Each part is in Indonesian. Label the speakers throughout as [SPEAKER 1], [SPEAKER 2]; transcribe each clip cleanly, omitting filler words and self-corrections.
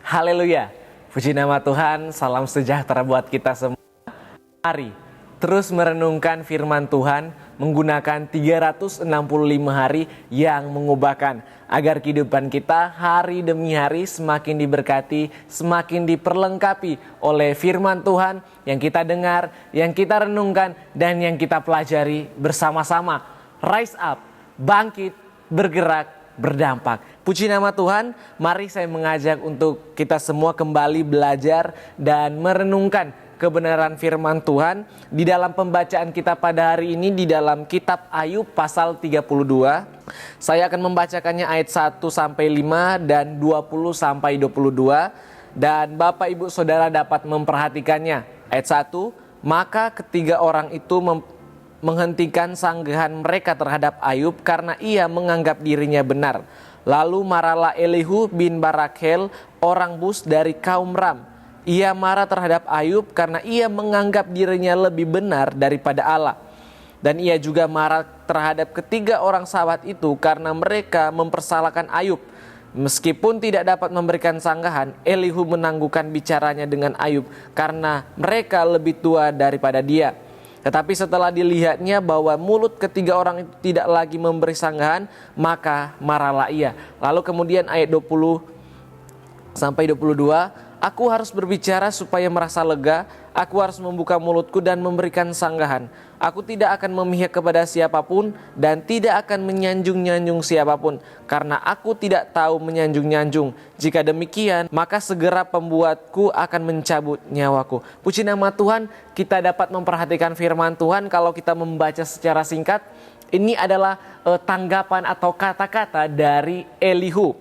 [SPEAKER 1] Haleluya, puji nama Tuhan, salam sejahtera buat kita semua. Mari terus merenungkan firman Tuhan menggunakan 365 hari yang mengubahkan, agar kehidupan kita hari demi hari semakin diberkati, semakin diperlengkapi oleh firman Tuhan yang kita dengar, yang kita renungkan, dan yang kita pelajari bersama-sama. Rise up, bangkit, bergerak, berdampak. Puji nama Tuhan, mari saya mengajak untuk kita semua kembali belajar dan merenungkan kebenaran firman Tuhan di dalam pembacaan kita pada hari ini di dalam kitab Ayub pasal 32. Saya akan membacakannya ayat 1 sampai 5 dan 20 sampai 22, dan Bapak Ibu Saudara dapat memperhatikannya. Ayat 1, maka ketiga orang itu menghentikan sanggahan mereka terhadap Ayub karena ia menganggap dirinya benar. Lalu marahlah Elihu bin Barakhel, orang Bus dari kaum Ram. Ia marah terhadap Ayub karena ia menganggap dirinya lebih benar daripada Allah. Dan ia juga marah terhadap ketiga orang sahabat itu karena mereka mempersalahkan Ayub. Meskipun tidak dapat memberikan sanggahan, Elihu menangguhkan bicaranya dengan Ayub karena mereka lebih tua daripada dia. Tetapi setelah dilihatnya bahwa mulut ketiga orang itu tidak lagi memberi sanggahan, maka marahlah ia. Lalu kemudian ayat 20 sampai 22, aku harus berbicara supaya merasa lega, aku harus membuka mulutku dan memberikan sanggahan. Aku tidak akan memihak kepada siapapun dan tidak akan menyanjung-nyanjung siapapun, karena aku tidak tahu menyanjung-nyanjung. Jika demikian, maka segera pembuatku akan mencabut nyawaku. Puji nama Tuhan, kita dapat memperhatikan firman Tuhan. Kalau kita membaca secara singkat, ini adalah tanggapan atau kata-kata dari Elihu.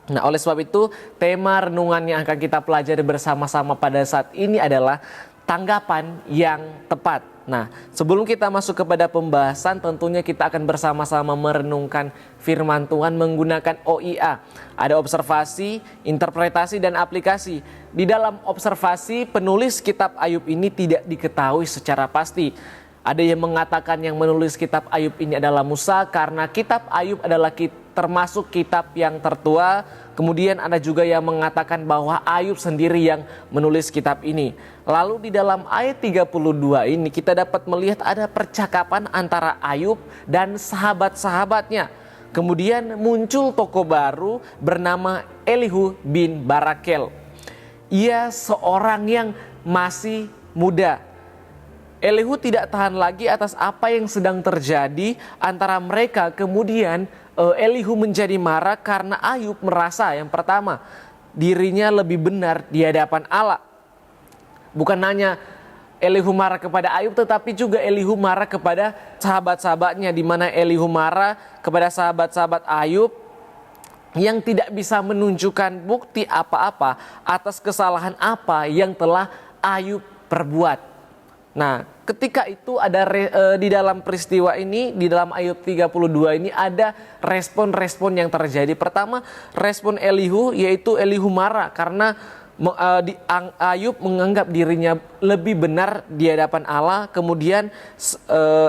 [SPEAKER 1] Nah, oleh sebab itu, tema renungan yang akan kita pelajari bersama-sama pada saat ini adalah tanggapan yang tepat. Nah, sebelum kita masuk kepada pembahasan, tentunya kita akan bersama-sama merenungkan firman Tuhan menggunakan OIA. Ada observasi, interpretasi, dan aplikasi. Di dalam observasi, penulis kitab Ayub ini tidak diketahui secara pasti. Ada yang mengatakan yang menulis kitab Ayub ini adalah Musa karena kitab Ayub adalah termasuk kitab yang tertua. Kemudian ada juga yang mengatakan bahwa Ayub sendiri yang menulis kitab ini. Lalu di dalam ayat 32 ini kita dapat melihat ada percakapan antara Ayub dan sahabat-sahabatnya. Kemudian muncul tokoh baru bernama Elihu bin Barakhel. Ia seorang yang masih muda. Elihu tidak tahan lagi atas apa yang sedang terjadi antara mereka. Kemudian Elihu menjadi marah karena Ayub merasa yang pertama dirinya lebih benar di hadapan Allah. Bukan hanya Elihu marah kepada Ayub, tetapi juga Elihu marah kepada sahabat-sahabatnya, di mana Elihu marah kepada sahabat-sahabat Ayub yang tidak bisa menunjukkan bukti apa-apa atas kesalahan apa yang telah Ayub perbuat. Nah, ketika itu ada di dalam peristiwa ini, di dalam Ayub 32 ini ada respon-respon yang terjadi. Pertama, respon Elihu, yaitu Elihu marah karena Ayub menganggap dirinya lebih benar di hadapan Allah. Kemudian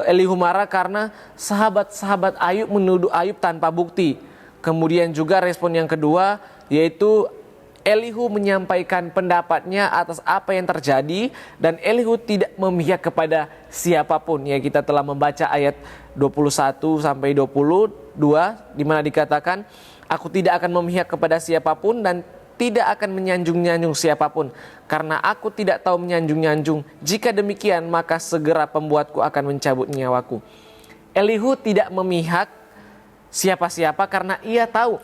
[SPEAKER 1] Elihu marah karena sahabat-sahabat Ayub menuduh Ayub tanpa bukti. Kemudian juga respon yang kedua, yaitu Elihu menyampaikan pendapatnya atas apa yang terjadi, dan Elihu tidak memihak kepada siapapun. Ya, kita telah membaca ayat 21 sampai 22 di mana dikatakan, aku tidak akan memihak kepada siapapun dan tidak akan menyanjung-nyanjung siapapun, karena aku tidak tahu menyanjung-nyanjung. Jika demikian, maka segera pembuatku akan mencabut nyawaku. Elihu tidak memihak siapa-siapa karena ia tahu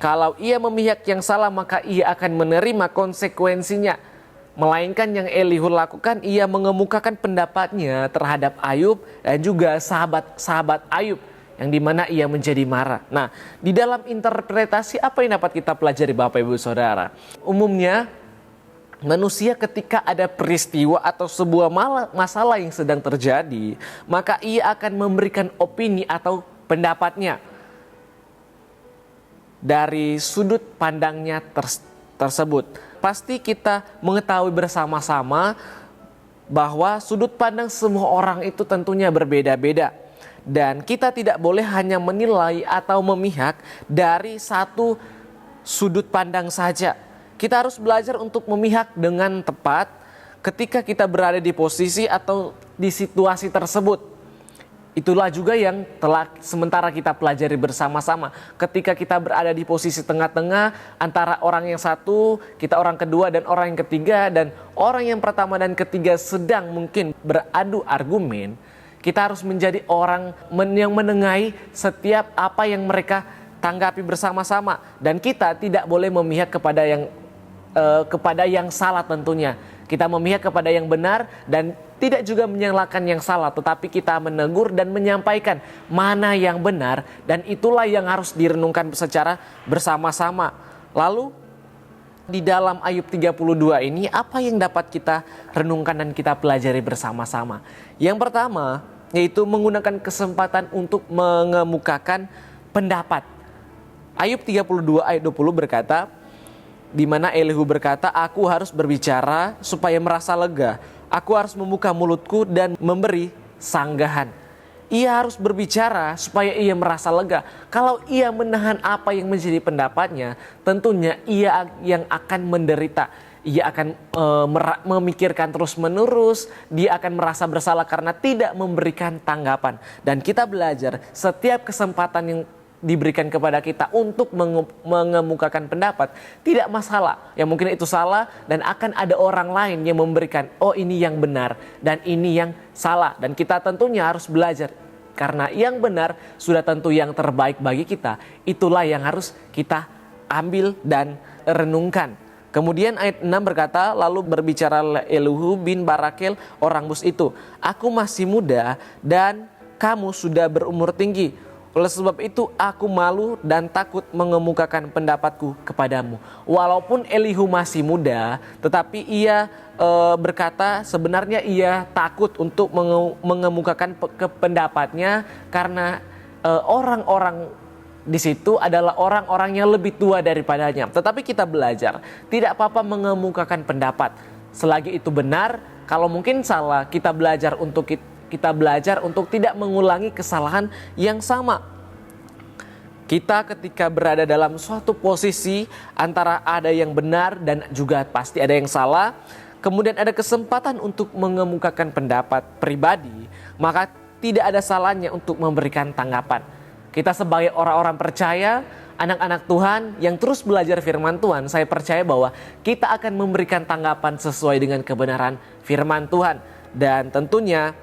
[SPEAKER 1] kalau ia memihak yang salah, maka ia akan menerima konsekuensinya. Melainkan yang Elihu lakukan, ia mengemukakan pendapatnya terhadap Ayub dan juga sahabat-sahabat Ayub, yang dimana ia menjadi marah. Nah, di dalam interpretasi apa yang dapat kita pelajari Bapak Ibu Saudara? Umumnya manusia ketika ada peristiwa atau sebuah masalah yang sedang terjadi, maka ia akan memberikan opini atau pendapatnya dari sudut pandangnya tersebut. Pasti kita mengetahui bersama-sama bahwa sudut pandang semua orang itu tentunya berbeda-beda. Dan kita tidak boleh hanya menilai atau memihak dari satu sudut pandang saja. Kita harus belajar untuk memihak dengan tepat ketika kita berada di posisi atau di situasi tersebut. Itulah juga yang telah sementara kita pelajari bersama-sama. Ketika kita berada di posisi tengah-tengah antara orang yang satu, kita orang kedua dan orang yang ketiga, dan orang yang pertama dan ketiga sedang mungkin beradu argumen, kita harus menjadi orang yang menengahi setiap apa yang mereka tanggapi bersama-sama. Dan kita tidak boleh memihak kepada yang salah tentunya. Kita memihak kepada yang benar dan tidak juga menyalahkan yang salah, tetapi kita menegur dan menyampaikan mana yang benar, dan itulah yang harus direnungkan secara bersama-sama. Lalu di dalam Ayub 32 ini apa yang dapat kita renungkan dan kita pelajari bersama-sama? Yang pertama yaitu menggunakan kesempatan untuk mengemukakan pendapat. Ayub 32 ayat 20 berkata, di mana Elihu berkata, aku harus berbicara supaya merasa lega. Aku harus membuka mulutku dan memberi sanggahan. Ia harus berbicara supaya ia merasa lega. Kalau ia menahan apa yang menjadi pendapatnya, tentunya ia yang akan menderita. Ia akan memikirkan terus-menerus, dia akan merasa bersalah karena tidak memberikan tanggapan. Dan kita belajar setiap kesempatan yang diberikan kepada kita untuk mengemukakan pendapat, tidak masalah. Yang mungkin itu salah dan akan ada orang lain yang memberikan, oh ini yang benar dan ini yang salah. Dan kita tentunya harus belajar, karena yang benar sudah tentu yang terbaik bagi kita. Itulah yang harus kita ambil dan renungkan. Kemudian ayat 6 berkata, lalu berbicara Elihu bin Barakel orang Bus itu, aku masih muda dan kamu sudah berumur tinggi. Oleh sebab itu aku malu dan takut mengemukakan pendapatku kepadamu. Walaupun Elihu masih muda, tetapi ia berkata sebenarnya ia takut untuk mengemukakan pendapatnya, karena orang-orang di situ adalah orang-orang yang lebih tua daripadanya. Tetapi kita belajar, tidak apa-apa mengemukakan pendapat selagi itu benar. Kalau mungkin salah, kita belajar untuk tidak mengulangi kesalahan yang sama. Kita ketika berada dalam suatu posisi antara ada yang benar dan juga pasti ada yang salah, kemudian ada kesempatan untuk mengemukakan pendapat pribadi, maka tidak ada salahnya untuk memberikan tanggapan. Kita sebagai orang-orang percaya, anak-anak Tuhan yang terus belajar firman Tuhan, saya percaya bahwa kita akan memberikan tanggapan sesuai dengan kebenaran firman Tuhan. Dan tentunya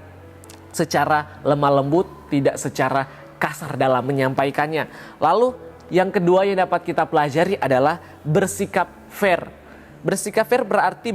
[SPEAKER 1] secara lemah lembut, tidak secara kasar dalam menyampaikannya. Lalu yang kedua yang dapat kita pelajari adalah bersikap fair. Bersikap fair berarti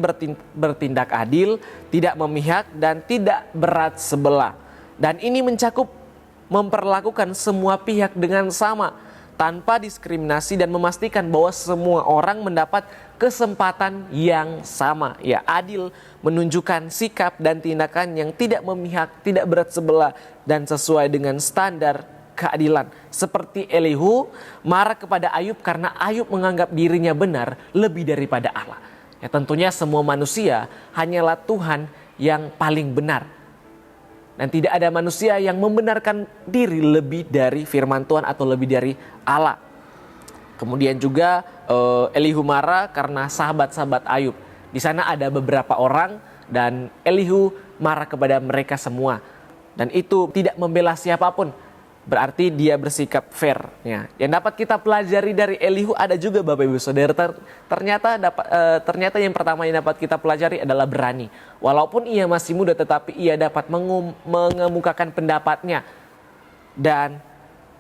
[SPEAKER 1] bertindak adil, tidak memihak dan tidak berat sebelah. Dan ini mencakup memperlakukan semua pihak dengan sama, tanpa diskriminasi, dan memastikan bahwa semua orang mendapat kesempatan yang sama. Ya, adil, menunjukkan sikap dan tindakan yang tidak memihak, tidak berat sebelah, dan sesuai dengan standar keadilan. Seperti Elihu marah kepada Ayub karena Ayub menganggap dirinya benar lebih daripada Allah. Ya, tentunya semua manusia hanyalah Tuhan yang paling benar. Dan tidak ada manusia yang membenarkan diri lebih dari firman Tuhan atau lebih dari Allah. Kemudian juga Elihu marah karena sahabat-sahabat Ayub. Di sana ada beberapa orang dan Elihu marah kepada mereka semua. Dan itu tidak membela siapapun. Berarti dia bersikap fair. Ya. Yang dapat kita pelajari dari Elihu ada juga Bapak Ibu Saudara. Ternyata yang pertama yang dapat kita pelajari adalah berani. Walaupun ia masih muda, tetapi ia dapat mengemukakan pendapatnya. Dan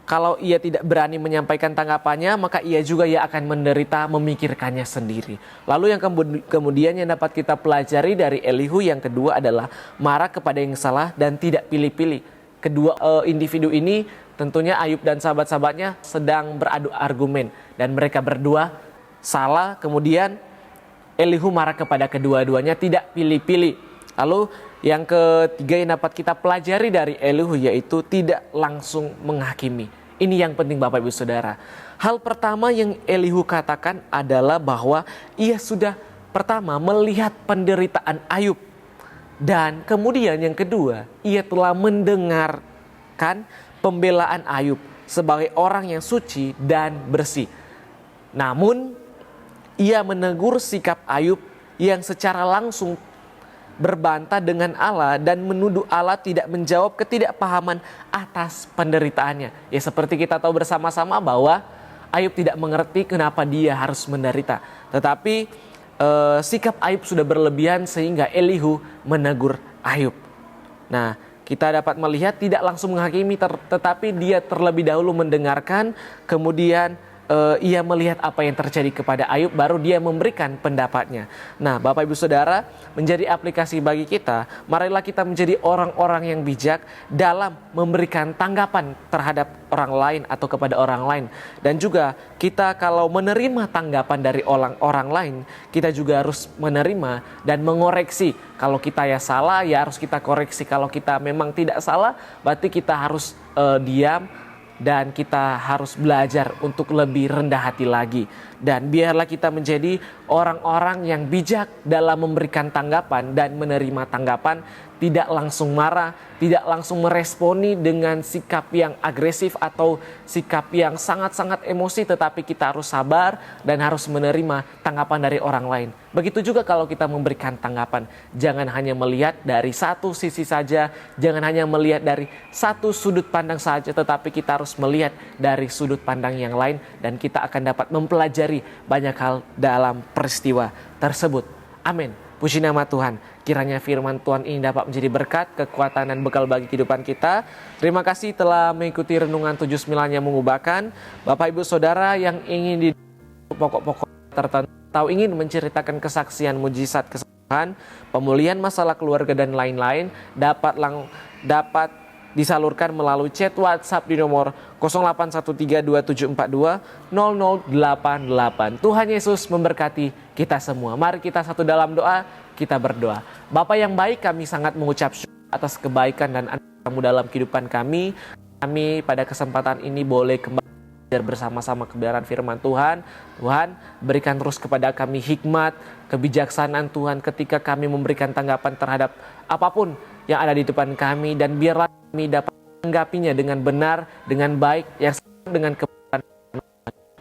[SPEAKER 1] kalau ia tidak berani menyampaikan tanggapannya, maka ia juga akan menderita memikirkannya sendiri. Lalu yang kemudian yang dapat kita pelajari dari Elihu yang kedua adalah marah kepada yang salah dan tidak pilih-pilih. Kedua individu ini tentunya Ayub dan sahabat-sahabatnya sedang beradu argumen dan mereka berdua salah. Kemudian Elihu marah kepada kedua-duanya, tidak pilih-pilih. Lalu yang ketiga yang dapat kita pelajari dari Elihu yaitu tidak langsung menghakimi. Ini yang penting Bapak Ibu Saudara. Hal pertama yang Elihu katakan adalah bahwa ia sudah pertama melihat penderitaan Ayub. Dan kemudian yang kedua, ia telah mendengarkan pembelaan Ayub sebagai orang yang suci dan bersih. Namun ia menegur sikap Ayub yang secara langsung berbantah dengan Allah dan menuduh Allah tidak menjawab ketidakpahaman atas penderitaannya. Ya, seperti kita tahu bersama-sama bahwa Ayub tidak mengerti kenapa dia harus menderita. Tetapi sikap Ayub sudah berlebihan sehingga Elihu menegur Ayub. Nah, kita dapat melihat tidak langsung menghakimi, tetapi dia terlebih dahulu mendengarkan, kemudian ia melihat apa yang terjadi kepada Ayub, baru dia memberikan pendapatnya. Nah, Bapak Ibu Saudara, menjadi aplikasi bagi kita, marilah kita menjadi orang-orang yang bijak dalam memberikan tanggapan terhadap orang lain atau kepada orang lain. Dan juga kita kalau menerima tanggapan dari orang lain, kita juga harus menerima dan mengoreksi. Kalau kita ya salah, ya harus kita koreksi. Kalau kita memang tidak salah, berarti kita harus diam. Dan kita harus belajar untuk lebih rendah hati lagi. Dan biarlah kita menjadi orang-orang yang bijak dalam memberikan tanggapan dan menerima tanggapan. Tidak langsung marah, tidak langsung meresponi dengan sikap yang agresif atau sikap yang sangat-sangat emosi. Tetapi kita harus sabar dan harus menerima tanggapan dari orang lain. Begitu juga kalau kita memberikan tanggapan. Jangan hanya melihat dari satu sisi saja. Jangan hanya melihat dari satu sudut pandang saja. Tetapi kita harus melihat dari sudut pandang yang lain. Dan kita akan dapat mempelajari banyak hal dalam peristiwa tersebut. Amin. Puji nama Tuhan. Kiranya firman Tuhan ini dapat menjadi berkat, kekuatan dan bekal bagi kehidupan kita. Terima kasih telah mengikuti renungan 79 yang mengubahkan. Bapak Ibu Saudara yang ingin di pokok-pokok tertentu atau ingin menceritakan kesaksian mujizat kesembuhan, pemulihan masalah keluarga dan lain-lain, dapat disalurkan melalui chat WhatsApp di nomor 081327420088. Tuhan Yesus memberkati kita semua. Mari kita satu dalam doa, kita berdoa. Bapa yang baik, kami sangat mengucap syukur atas kebaikan dan anugerah-Mu dalam kehidupan kami. Kami pada kesempatan ini boleh kembali belajar bersama-sama kebenaran firman Tuhan. Tuhan, berikan terus kepada kami hikmat, kebijaksanaan Tuhan ketika kami memberikan tanggapan terhadap apapun yang ada di depan kami, dan biarlah kami dapat menanggapinya dengan benar, dengan baik, yang sama dengan kebenaran.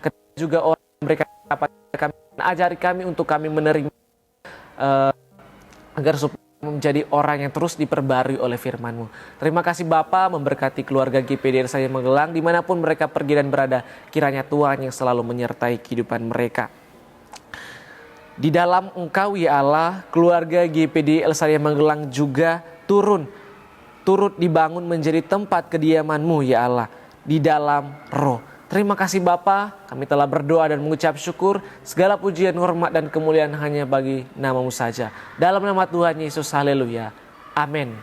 [SPEAKER 1] Ketika juga orang memberikan tanggapan kami, ajari kami untuk kami menerima, agar supaya menjadi orang yang terus diperbarui oleh firman-Mu. Terima kasih Bapa, memberkati keluarga GPD Elsaya Magelang dimanapun mereka pergi dan berada. Kiranya Tuhan yang selalu menyertai kehidupan mereka. Di dalam Engkau ya Allah, keluarga GPD Elsaya Magelang juga turut dibangun menjadi tempat kediaman-Mu ya Allah, di dalam roh. Terima kasih Bapa, kami telah berdoa dan mengucap syukur. Segala pujian, hormat dan kemuliaan hanya bagi nama-Mu saja. Dalam nama Tuhan Yesus, haleluya. Amin.